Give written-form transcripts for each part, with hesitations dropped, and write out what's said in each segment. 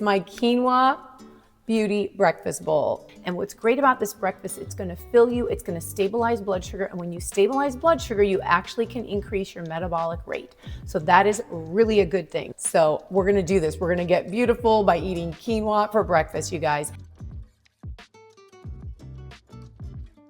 My quinoa beauty breakfast bowl. And what's great about this breakfast, it's gonna fill you, it's gonna stabilize blood sugar. And when you stabilize blood sugar, you actually can increase your metabolic rate. So that is really a good thing. So we're gonna do this. We're gonna get beautiful by eating quinoa for breakfast, you guys.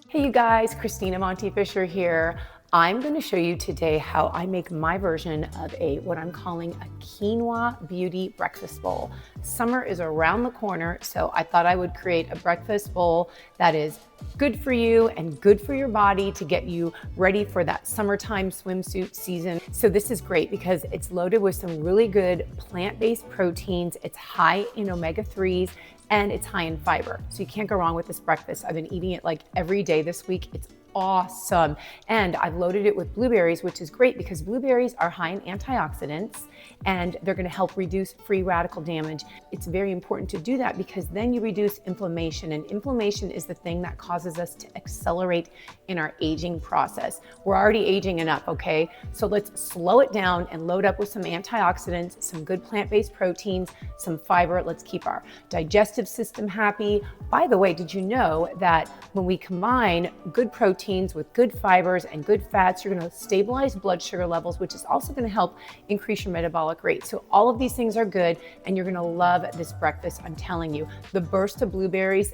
Hey you guys, Christina Monty Fisher here. I'm going to show you today how I make my version of what I'm calling a quinoa beauty breakfast bowl. Summer is around the corner, so I thought I would create a breakfast bowl that is good for you and good for your body to get you ready for that summertime swimsuit season. So this is great because it's loaded with some really good plant-based proteins. It's high in omega-3s and it's high in fiber. So you can't go wrong with this breakfast. I've been eating it like every day this week. It's awesome. And I've loaded it with blueberries, which is great because blueberries are high in antioxidants and they're going to help reduce free radical damage. It's very important to do that because then you reduce inflammation, and inflammation is the thing that causes us to accelerate in our aging process. We're already aging enough, okay? So let's slow it down and load up with some antioxidants, some good plant-based proteins, some fiber. Let's keep our digestive system happy. By the way, did you know that when we combine good proteins with good fibers and good fats, you're going to stabilize blood sugar levels, which is also going to help increase your metabolic rate. So all of these things are good, and you're going to love this breakfast. I'm telling you, the burst of blueberries,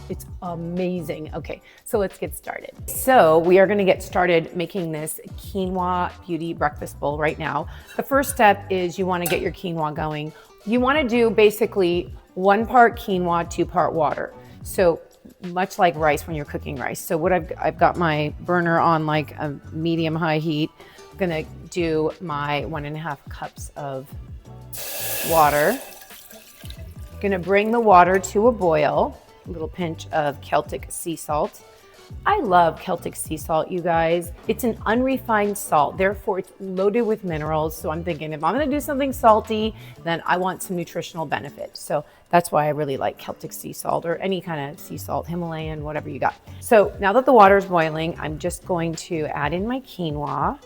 it's amazing. Okay, so let's get started. So we are going to get started making this quinoa beauty breakfast bowl right now. The first step is you want to get your quinoa going. You want to do basically 1 part quinoa, 2 part water. So much like rice when you're cooking rice. So what I've got my burner on like a medium high heat. I'm gonna do my 1.5 cups of water. Gonna bring the water to a boil. A little pinch of Celtic sea salt. I love Celtic sea salt, you guys. It's an unrefined salt, therefore it's loaded with minerals. So I'm thinking if I'm gonna do something salty, then I want some nutritional benefit. So that's why I really like Celtic sea salt or any kind of sea salt, Himalayan, whatever you got. So now that the water is boiling, I'm just going to add in my quinoa.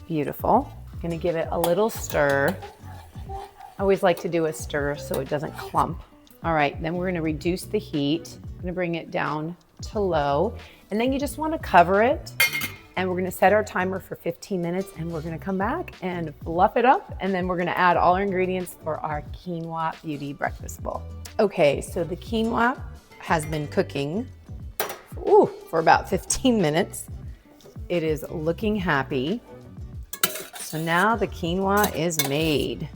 Beautiful. I'm gonna give it a little stir. I always like to do a stir so it doesn't clump. All right, then we're gonna reduce the heat. I'm gonna bring it down to low. And then you just wanna cover it. And we're gonna set our timer for 15 minutes and we're gonna come back and fluff it up. And then we're gonna add all our ingredients for our quinoa beauty breakfast bowl. Okay, so the quinoa has been cooking for about 15 minutes. It is looking happy. So now the quinoa is made.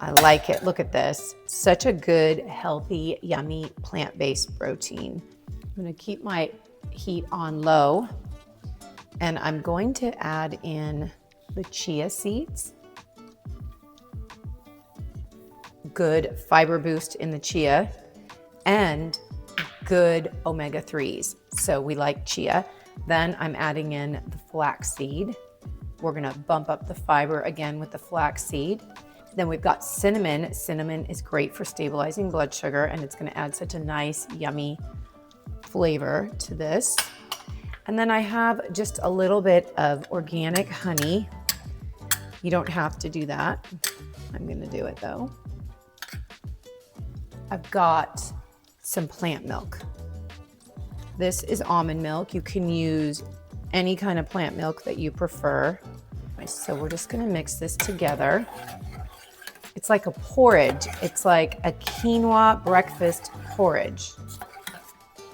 I like it. Look at this. Such a good, healthy, yummy, plant-based protein. I'm gonna keep my heat on low, and I'm going to add in the chia seeds. Good fiber boost in the chia, and good omega-3s. So we like chia. Then I'm adding in the flaxseed. We're gonna bump up the fiber again with the flaxseed. Then we've got cinnamon. Cinnamon is great for stabilizing blood sugar, and it's gonna add such a nice, yummy flavor to this. And then I have just a little bit of organic honey. You don't have to do that. I'm gonna do it though. I've got some plant milk. This is almond milk. You can use any kind of plant milk that you prefer. So we're just gonna mix this together. It's like a porridge. It's like a quinoa breakfast porridge.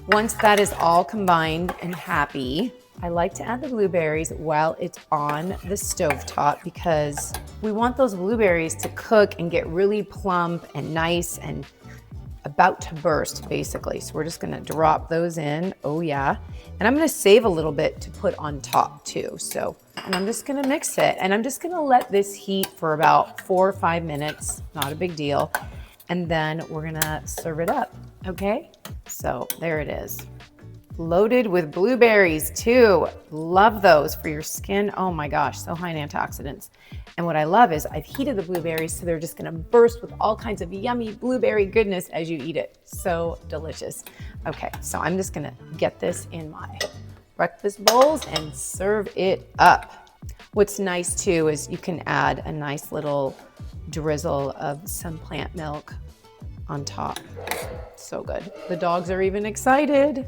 Once that is all combined and happy, I like to add the blueberries while it's on the stovetop because we want those blueberries to cook and get really plump and nice and about to burst, basically. So we're just gonna drop those in, oh yeah. And I'm gonna save a little bit to put on top too. So, and I'm just gonna mix it, and I'm just gonna let this heat for about 4 or 5 minutes, not a big deal. And then we're gonna serve it up, okay? So there it is. Loaded with blueberries too. Love those for your skin. Oh my gosh, so high in antioxidants. And what I love is I've heated the blueberries so they're just gonna burst with all kinds of yummy blueberry goodness as you eat it. So delicious. Okay, so I'm just gonna get this in my breakfast bowls and serve it up. What's nice too is you can add a nice little drizzle of some plant milk on top. So good. The dogs are even excited.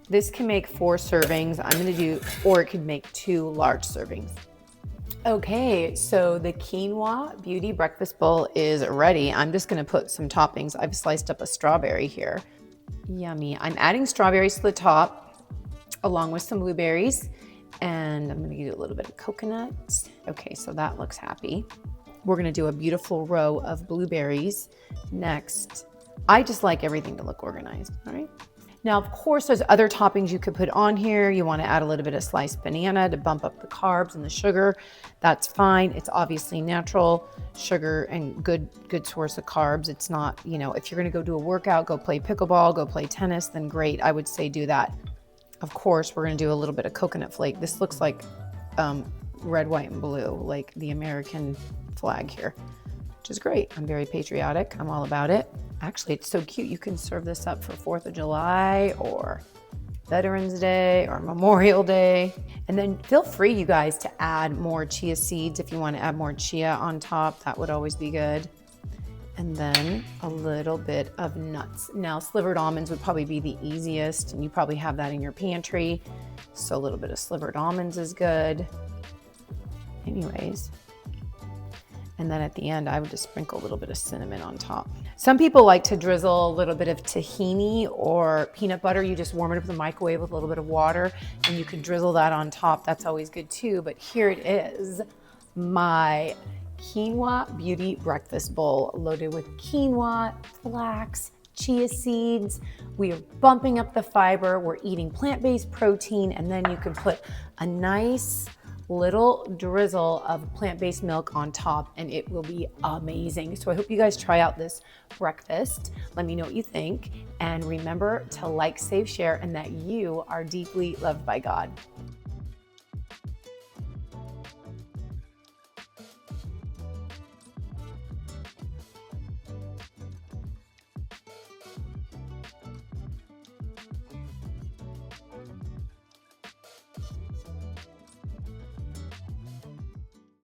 This can make 4 servings. I'm gonna do, or it could make 2 large servings. Okay, so the quinoa beauty breakfast bowl is ready. I'm just gonna put some toppings. I've sliced up a strawberry here. Yummy. I'm adding strawberries to the top along with some blueberries, and I'm gonna do a little bit of coconut. Okay, so that looks happy. We're gonna do a beautiful row of blueberries next. I just like everything to look organized, all right? Now, of course, there's other toppings you could put on here. You wanna add a little bit of sliced banana to bump up the carbs and the sugar. That's fine. It's obviously natural sugar and good source of carbs. It's not, you know, if you're gonna go do a workout, go play pickleball, go play tennis, then great, I would say do that. Of course, we're gonna do a little bit of coconut flake. This looks like red, white, and blue, like the American flag here, which is great. I'm very patriotic. I'm all about it. Actually, it's so cute. You can serve this up for 4th of July or Veterans Day or Memorial Day. And then feel free, you guys, to add more chia seeds. If you want to add more chia on top, that would always be good. And then a little bit of nuts. Now, slivered almonds would probably be the easiest, and you probably have that in your pantry. So a little bit of slivered almonds is good. Anyways. And then at the end, I would just sprinkle a little bit of cinnamon on top. Some people like to drizzle a little bit of tahini or peanut butter. You just warm it up in the microwave with a little bit of water, and you can drizzle that on top. That's always good too. But here it is, my quinoa beauty breakfast bowl loaded with quinoa, flax, chia seeds. We are bumping up the fiber. We're eating plant-based protein, and then you can put a nice little drizzle of plant-based milk on top, and it will be amazing. So I hope you guys try out this breakfast. Let me know what you think, and remember to like, save, share, and that you are deeply loved by God.